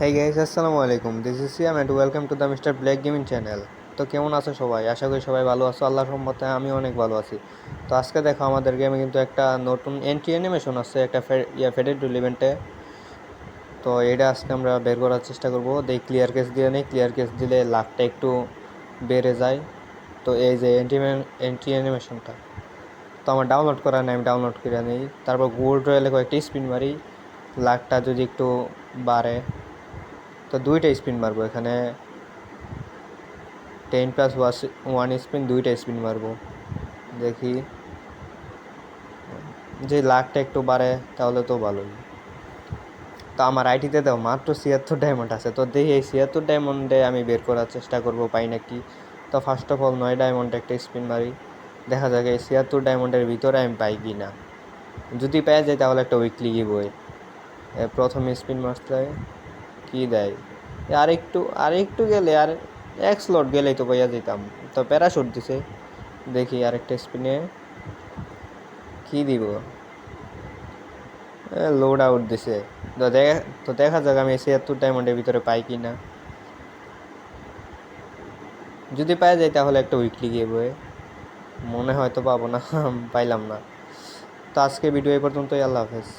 Hey guys, আসসালামু আলাইকুম। This is Siam and welcome to the mister black gaming channel. তো কেমন আছো সবাই? আশা করি সবাই ভালো আছো। আল্লাহর রহমতে আমি অনেক ভালো আছি। তো আজকে দেখো আমাদের গেমে কিন্তু একটা নতুন এন্ট্রি অ্যানিমেশন আছে একটা ফেডেড ইভেন্টে। তো এটা আজকে আমরা বের করার চেষ্টা করবো। ক্লিয়ার কেস দিয়ে নেই, ক্লিয়ার কেস দিলে লাখটা একটু বেড়ে যায়। তো এই যে এন্ট্রি অ্যানিমেশনটা তো আমার ডাউনলোড করা নেই, আমি ডাউনলোড করে নিই। তারপর গোল্ড রয়েলে কয়েকটা স্পিন মারি, লাখটা যদি একটু বাড়ে। তো দুইটা স্পিন মারবো এখানে, 10+1 স্পিন, দুইটা স্পিন মারবো। দেখি যে লাখটা একটু বাড়ে তাহলে তো ভালোই। তো আমার আইটিতে দাও মাত্র 76 ডায়মন্ড আছে। তো দেখি এই 76 ডায়মন্ডে আমি বের করার চেষ্টা করবো পাই নাকি। তো ফার্স্ট অফ অল 9 ডায়মন্ডে একটা স্পিন মারি, দেখা যাক এই 76 ডায়মন্ডের ভিতরে আমি পাই কি না। যদি পেয়ে যাই তাহলে একটা উইকলি গিভওয়ে। প্রথম স্পিন মারতে কি দেয়, আরেকটু গেলে, আর এক স্লট গেলেই তো পাইয়া যেতাম। তো প্যারাশুট দিছে, দেখি আরেকটা স্পিনে কি দিব। লোড আউট দিছে। তো দেখা যাক আমি 76 ডায়মন্ডের ভিতরে পাই কি না। যদি পাই যাই তাহলে একটা উইকলি গিভওয়ে, মনে হয়তো পাবো না পাইলাম না। তো আজকে ভিডিও এই পর্যন্তই, আল্লাহ হাফেজ।